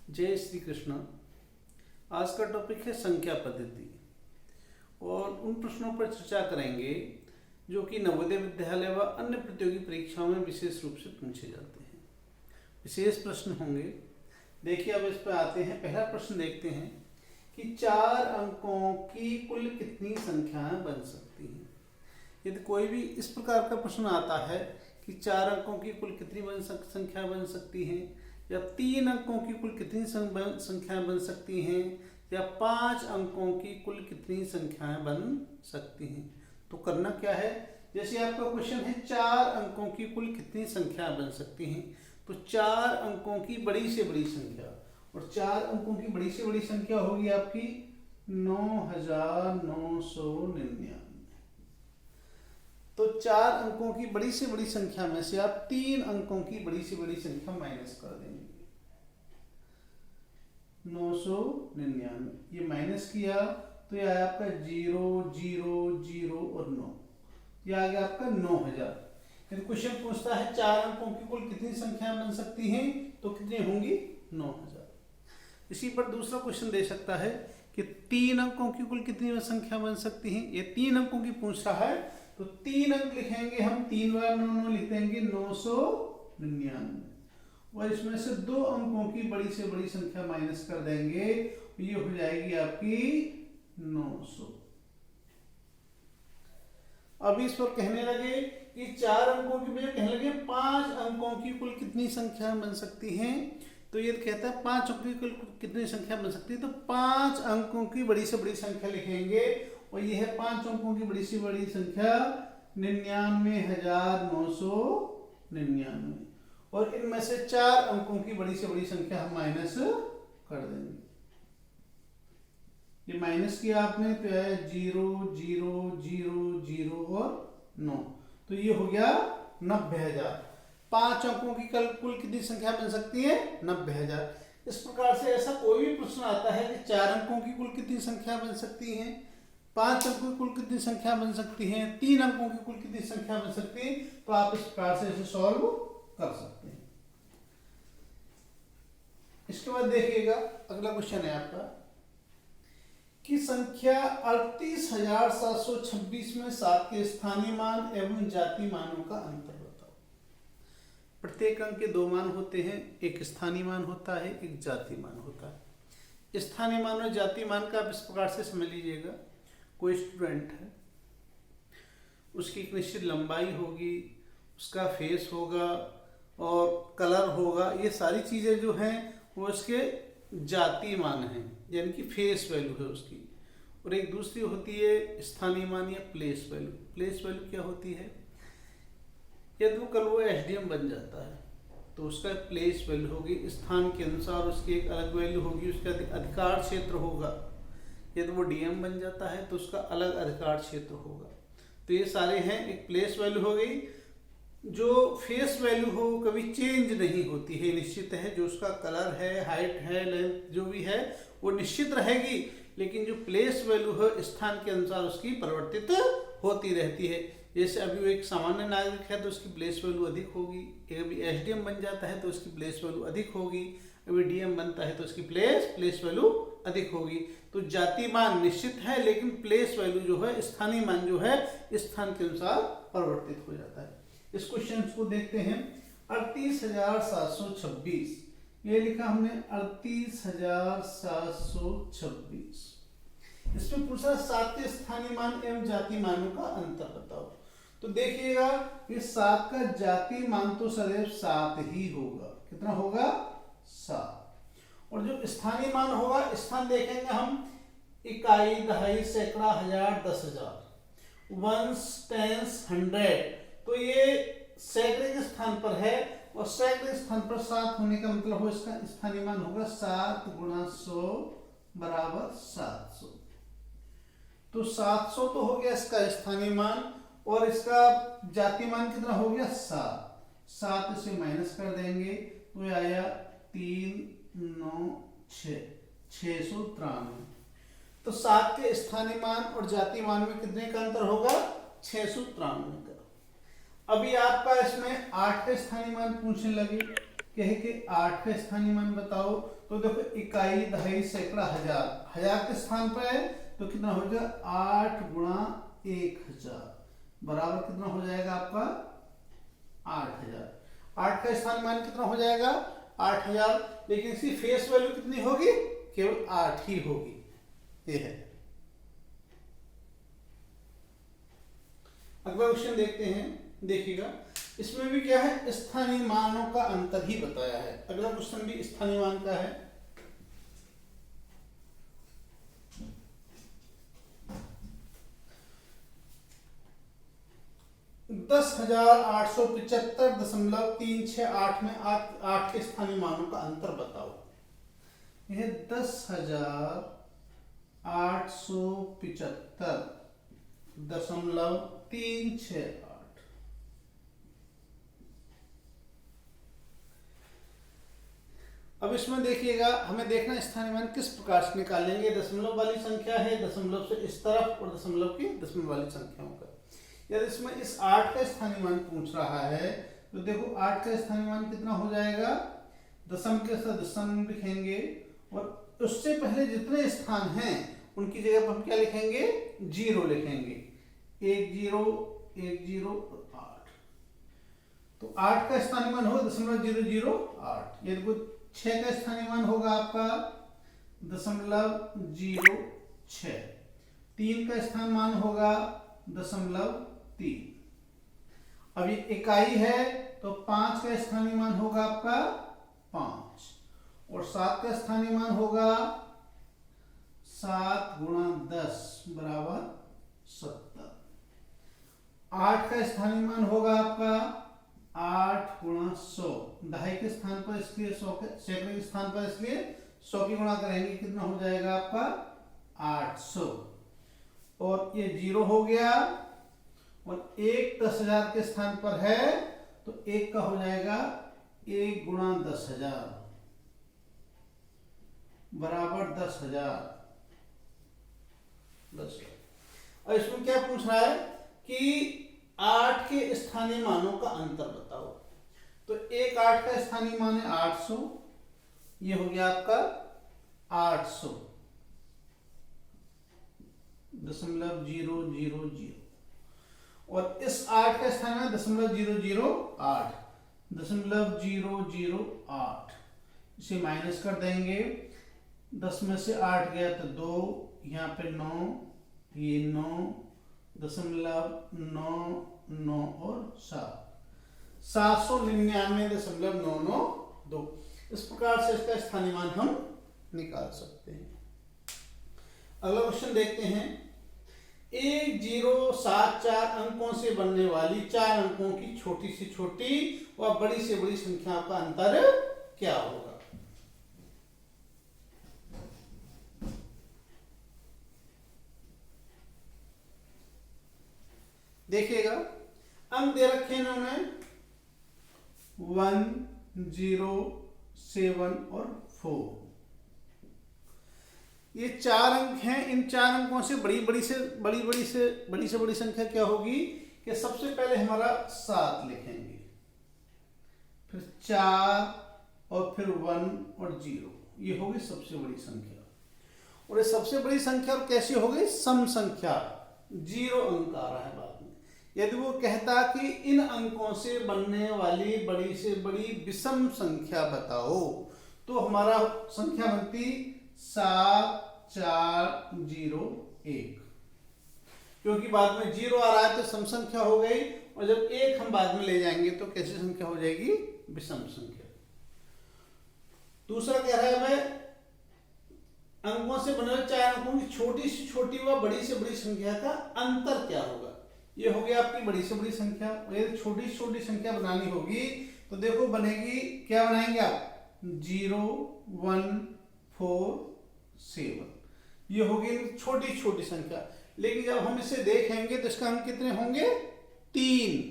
जय श्री कृष्ण। आज का टॉपिक है संख्या पद्धति और उन प्रश्नों पर चर्चा करेंगे जो कि नवोदय विद्यालय व अन्य प्रतियोगी परीक्षाओं में विशेष रूप से पूछे जाते हैं। विशेष प्रश्न होंगे। देखिए, अब इस पर आते हैं। पहला प्रश्न देखते हैं कि 4 अंकों की कुल कितनी संख्याएं बन सकती हैं। यदि कोई भी इस प्रकार का प्रश्न आता है कि 4 अंकों की कुल कितनी संख्या बन सकती हैं, या 3 अंकों की कुल कितनी संख्याएं बन सकती हैं, या 5 अंकों की कुल कितनी संख्याएं बन सकती हैं, तो करना क्या है। जैसे आपका क्वेश्चन है 4 अंकों की कुल कितनी संख्याएं बन सकती हैं, तो 4 अंकों की बड़ी से बड़ी संख्या, और 4 अंकों की बड़ी से बड़ी संख्या होगी आपकी 9999। तो 4 अंकों की बड़ी से बड़ी संख्या में से आप 3 अंकों की बड़ी से बड़ी संख्या माइनस कर देंगे। 999 ये माइनस किया तो ये आया आपका 0 0 0 और 9, ये आ गया आपका 9000। यदि क्वेश्चन पूछता है 4 अंकों की कुल कितनी संख्या बन सकती हैं, तो कितनी होंगी 9000। इसी पर दूसरा क्वेश्चन दे सकता है कि 3 अंकों की कुल कितनी संख्या बन सकती हैं। ये 3 अंकों की पूछ रहा है, तो 3 अंक लिखेंगे हम, 3 बार 9 लिख देंगे 999, और इसमें से 2 अंकों की बड़ी से बड़ी संख्या माइनस कर देंगे, ये हो जाएगी आपकी 900। अब इस पर कहने लगे कि 4 अंकों की बजाय कहने लगे 5 अंकों की कुल कितनी संख्या बन सकती हैं। तो ये कहता है 5 अंकों की कुल कितनी संख्या बन सकती है, तो 5 अंकों की बड़ी से बड़ी संख्या लिखेंगे, और ये है 5 अंकों की बड़ी से बड़ी संख्या 99,999, और इनमें से 4 अंकों की बड़ी से बड़ी संख्या हम माइनस कर देंगे। ये माइनस किया आपने तो है 0 0 0 0 और 9, तो ये हो गया 90,000। 5 अंकों की कुल कितनी संख्या बन सकती है, 90,000। इस प्रकार से ऐसा कोई भी प्रश्न आता है कि 4 अंकों की कुल कितनी संख्या बन सकती है, 5 अंकों की कुल कितनी संख्या बन सकती है, 3 अंकों की कुल कितनी संख्या बन सकती है, तो आप इस प्रकार से इसे सॉल्व कर सकते हैं। इसके बाद देखिएगा, अगला क्वेश्चन है आपका कि संख्या 38,726 में 7 के स्थानीय मान एवं जाति मानों का अंतर बताओ। प्रत्येक अंक के 2 मान होते हैं, एक स्थानीय मान होता है, एक जाति मान होता है। स्थानीय मान और जाति मान का आप इस प्रकार से समझ लीजिएगा। कोई स्टूडेंट है, उसकी एक निश्चित लंबाई होगी, उसका फेस होगा और कलर होगा, ये सारी चीज़ें जो हैं वो उसके जाति मान हैं, यानी कि फेस वैल्यू है उसकी। और एक दूसरी होती है स्थानीय मान या प्लेस वैल्यू। प्लेस वैल्यू क्या होती है, यदि वो कल वो एसडीएम बन जाता है तो उसका प्लेस वैल्यू होगी, स्थान के अनुसार उसकी एक अलग वैल्यू होगी, उसका अधिकार क्षेत्र होगा। यदि वो डीएम बन जाता है तो उसका अलग अधिकार क्षेत्र होगा। तो ये सारे हैं, एक प्लेस वैल्यू हो गई। जो फेस वैल्यू हो कभी चेंज नहीं होती है, निश्चित है। जो उसका कलर है, हाइट है, लेंथ जो भी है वो निश्चित रहेगी, लेकिन जो प्लेस वैल्यू है स्थान के अनुसार उसकी परिवर्तित होती रहती है। जैसे अभी वो एक सामान्य नागरिक है तो उसकी प्लेस वैल्यू अधिक होगी, अभी एसडीएम बन जाता है तो उसकी प्लेस वैल्यू अधिक होगी, अभी डीएम बनता है तो उसकी प्लेस वैल्यू अधिक होगी। तो जाति मान निश्चित है, लेकिन प्लेस वैल्यू जो है, स्थानीय मान जो है, स्थान के अनुसार परिवर्तित हो जाता है। इस क्वेश्चन को देखते हैं। 38,726 ये लिखा हमने 38,726। इसमें पूछा 7 के स्थानीय मान एवं जाति मानों का अंतर बताओ। तो देखिएगा, ये 7 का जाति मान तो सदैव 7 ही होगा। कितना होगा, 7। और जो स्थानीय मान होगा, स्थान देखेंगे हम, इकाई, दहाई, सैकड़ा, हजार, 10,000, वंस, टेंस, 100। तो ये सैकड़े के स्थान पर है, और सैकड़े स्थान पर 7 होने का मतलब हो इसका स्थानीय मान होगा 7 × 100 = 700। तो 700 तो हो गया इसका स्थानीय मान, और इसका जाति मान कितना हो गया, 7। 7 से माइनस कर देंगे तो ये आया 396, 693। तो 7 के स्थानीय मान और जाति मान में कितने का अंतर होगा, 693 का। अभी आपका इसमें 8 के स्थानीय मान पूछने लगे कहे कि 8 का स्थानीय मान बताओ, तो देखो इकाई, दहाई, सैकड़ा, हजार, हजार के स्थान पर है तो कितना हो जाएगा 8 गुणा 1000 बराबर कितना हो जाएगा आपका 8000। 8 का स्थानीय मान कितना हो जाएगा 8000, लेकिन इसकी फेस वैल्यू कितनी होगी, केवल 8 ही होगी। ये है। अगला क्वेश्चन देखते हैं, देखिएगा इसमें भी क्या है, स्थानीय मानों का अंतर ही बताया है। अगला क्वेश्चन भी स्थानीय मान का है। दस 10,875.368 में 8 के स्थानीय मानों का अंतर बताओ। यह 10,875.368। अब इसमें देखिएगा, हमें देखना स्थानीय मान किस प्रकार से निकालेंगे। दशमलव वाली संख्या है, दशमलव से इस तरफ, और दशमलव की दशमलव वाली संख्याओं का। यदि इसमें इस 8 का स्थानीय मान पूछ रहा है तो देखो 8 का स्थानीय मान कितना हो जाएगा, दशम के साथ दशम लिखेंगे, और उससे पहले जितने स्थान हैं उनकी जगह पर हम क्या लिखेंगे, 0 लिखेंगे। 1 0 1 0 और 8। तो 8 का स्थानीय मान होगा 0.008। यदि कोई 6 का स्थानीय मान होगा आपका 0.06। 3 का स्थानीय मान होगा 0.3। अब ये इकाई है तो 5 का स्थानीय मान होगा आपका 5, और 7 का स्थानीय मान होगा 7 गुणा 10 बराबर 70। 8 का स्थानीय मान होगा आपका 8 गुणा 100। दहाई के स्थान पर इसलिए 100 के, सैकड़े के स्थान पर इसलिए 100 की गुणा करेंगे, कितना हो जाएगा आपका 800। और ये 0 हो गया, और 1 10,000 के स्थान पर है तो 1 का हो जाएगा 1 गुणा 10,000 बराबर 10,000। और इसमें क्या पूछ रहा है कि 8 के स्थानीय मानों का अंतर बताओ। तो एक 8 का स्थानीय मान है 800, ये हो गया आपका 800.000, और इस 8 का स्थानीय मान 0.008, 0.008। इसे माइनस कर देंगे, 10 में से 8 गया तो 2, यहाँ पे 9, ये 9.99 और 799.992। इस प्रकार से इसका स्थानीय मान हम निकाल सकते हैं। अगला क्वेश्चन देखते हैं। 1074 अंकों से बनने वाली 4 अंकों की छोटी से छोटी व बड़ी से बड़ी संख्या का अंतर क्या होगा। देखिएगा, अंक दे रखे हैं इन्होंने 1 0 7 और 4। ये 4 अंक हैं। इन 4 अंकों से बड़ी से बड़ी संख्या क्या होगी कि सबसे पहले हमारा 7 लिखेंगे, फिर 4 और फिर 1 और 0। ये होगी सबसे बड़ी संख्या। और ये सबसे बड़ी संख्या और कैसी होगी, सम संख्या, 0 अंक आ रहा है बाद में। यदि वो कहता कि इन अंकों से बनने वाली बड़ी से बड़ी विषम संख्या बताओ, तो हमारा संख्या बनती 7401, क्योंकि बाद में 0 आ रहा है तो सम संख्या हो गई, और जब 1 हम बाद में ले जाएंगे तो कैसी संख्या हो जाएगी, विषम संख्या। दूसरा कह रहा है मैं अंकों से बने 4 अंकों की छोटी से छोटी व बड़ी से बड़ी संख्या का अंतर क्या होगा। ये हो गया आपकी बड़ी से बड़ी संख्या। यदि छोटी से छोटी संख्या बनानी होगी तो देखो बनेगी, क्या बनाएंगे आप, 0 1 4 7। ये होगी छोटी छोटी संख्या। लेकिन जब हम इसे देखेंगे तो इसका अंक कितने होंगे, 3,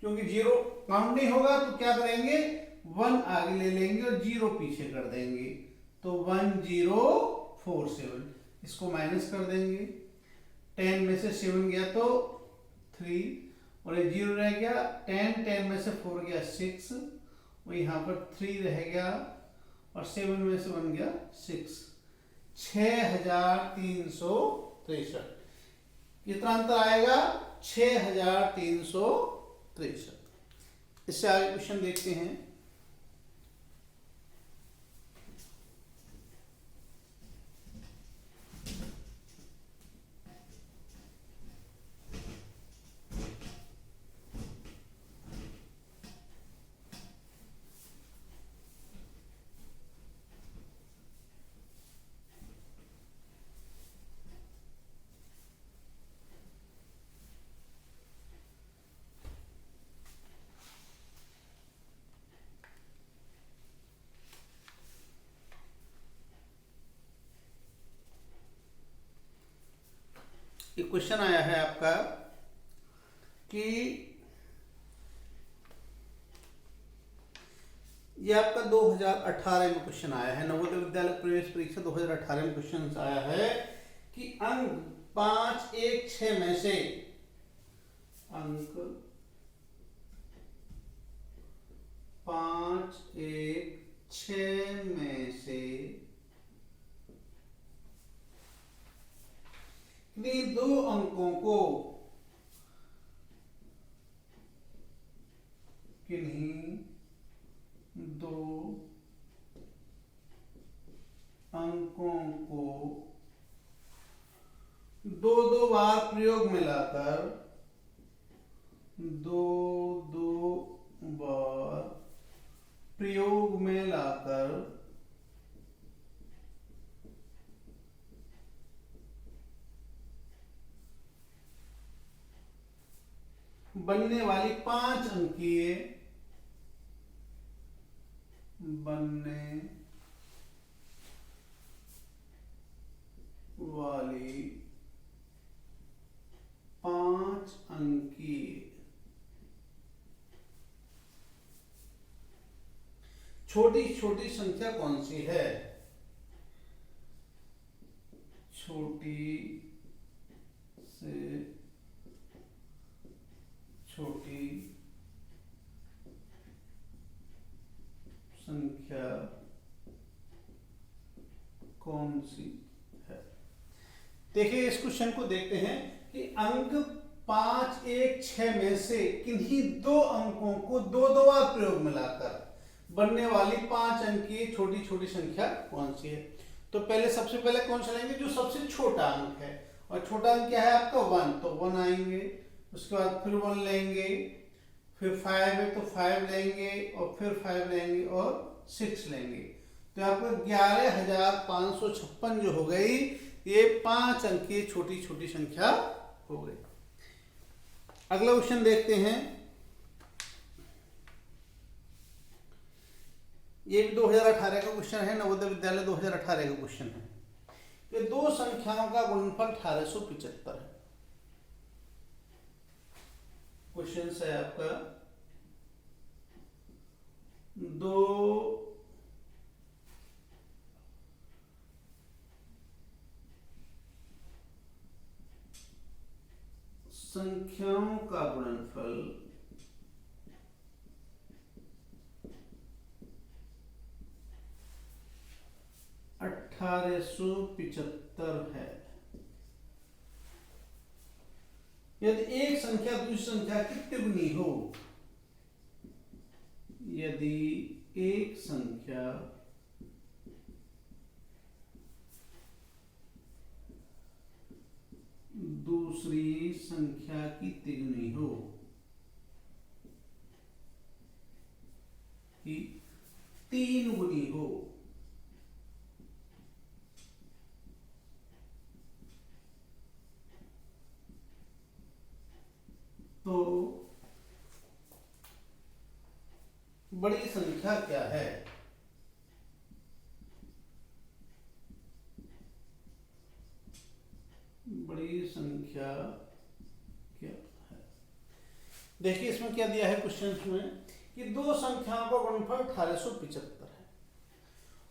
क्योंकि 0 काउंट नहीं होगा तो क्या करेंगे, 1 आगे ले लेंगे और 0 पीछे कर देंगे, तो 1047। इसको माइनस कर देंगे, 10 में से 7 गया तो 3, और ये 0 रह गया, 10 में से 4 गया 6, वो यहाँ पर 3 रह गया और 7 में से बन गया 6, 6363। कितना अंतर आएगा? 6363। इससे आगे क्वेश्चन देखते हैं। एक क्वेश्चन आया है आपका कि ये आपका 2018 में क्वेश्चन आया है, नवोदय विद्यालय प्रवेश परीक्षा 2018 में क्वेश्चन आया है कि अंक 5, 1, 6 में से अंक 5, 1, 6 में से किन्हीं दो अंकों को दो दो बार प्रयोग में लाकर बनने वाली 5 अंकीय छोटी छोटी संख्या कौन सी है? छोटी से छोटी संख्या कौन सी है? देखिए इस क्वेश्चन को देखते हैं कि अंक 5, 1, 6 में से किन्हीं दो अंकों को दो दो बार प्रयोग में लाकर बनने वाली 5 अंक की छोटी छोटी संख्या कौन सी है? तो पहले सबसे पहले कौन सा लेंगे? जो सबसे छोटा अंक है, और छोटा अंक क्या है आपका 1, तो 1 आएंगे। उसके बाद फिर 1 लेंगे, फिर 5 है तो 5 लेंगे, और फिर 5 लेंगे और 6 लेंगे। तो आपको 11,556 जो हो गई, ये 5 अंक की छोटी छोटी संख्या हो गई। अगला क्वेश्चन देखते हैं। ये भी 2018 का क्वेश्चन है, नवोदय विद्यालय 2018 का क्वेश्चन है। ये दो संख्याओं का गुणनफल 1875 है। क्वेश्चन है आपका दो संख्याओं का गुणनफल 1875 है। यदि एक संख्या दूसरी संख्या की तिगुनी हो, यदि एक संख्या दूसरी संख्या की तिगुनी हो, कि 3 गुनी हो, तो बड़ी संख्या क्या है? बड़ी संख्या क्या है? देखिए इसमें क्या दिया है क्वेश्चन में कि दो संख्याओं का गुणनफल 1875 है।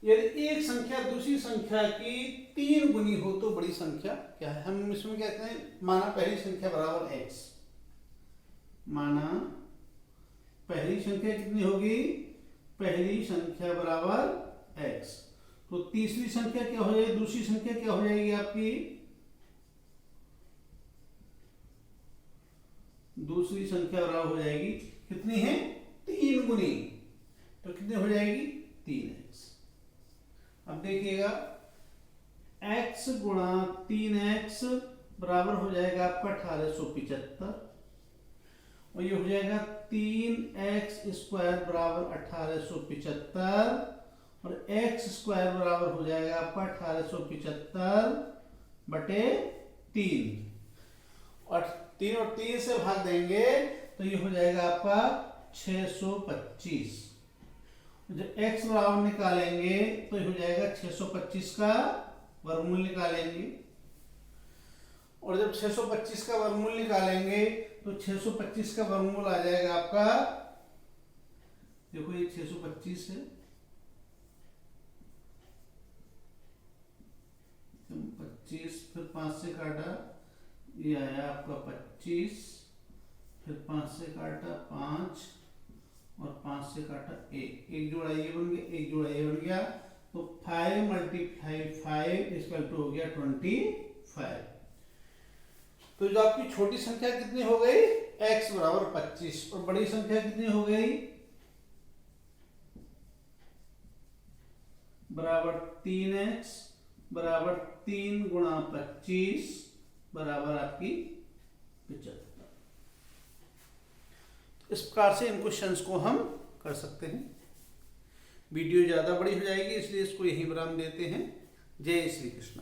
यदि एक संख्या दूसरी संख्या की 3 गुनी हो तो बड़ी संख्या क्या है? हम इसमें कहते हैं माना पहली संख्या बराबर x, माना पहली संख्या कितनी होगी पहली संख्या बराबर x। तो तीसरी संख्या क्या हो जाएगी, दूसरी संख्या क्या हो जाएगी आपकी, दूसरी संख्या बराबर हो जाएगी कितनी है, 3 गुनी, तो कितनी हो जाएगी 3x। अब देखिएगा x गुणा 3x बराबर हो जाएगा आपका 1875, और ये हो जाएगा 3x स्क्वायर बराबर 1875, और x स्क्वायर बराबर हो जाएगा आपका 1875 बटे 3, और 3 से भाग देंगे तो ये हो जाएगा आपका 625। जब x बराबर निकालेंगे तो ये हो जाएगा 625 का वर्गमूल निकालेंगे, और जब 625 का वर्गमूल निकालेंगे तो 625 का वर्गमूल आ जाएगा आपका, देखो ये 625 है, 25 फिर 5 से काटा, ये आया आपका 25, फिर 5 से काटा 5, और 5 से काटा 1, एक जोड़ा ये बन गया, एक जोड़ा ये बन गया, तो 5 मल्टीप्लाई 5 इक्वल टू हो गया 25। तो जो आपकी छोटी संख्या कितनी हो गई, x बराबर 25, और बड़ी संख्या कितनी हो गई, बराबर 3x बराबर 3 गुणा 25 बराबर आपकी 75। इस प्रकार से इन क्वेश्चंस को हम कर सकते हैं। वीडियो ज़्यादा बड़ी हो जाएगी इसलिए इसको यहीं विराम देते हैं। जय श्री कृष्ण।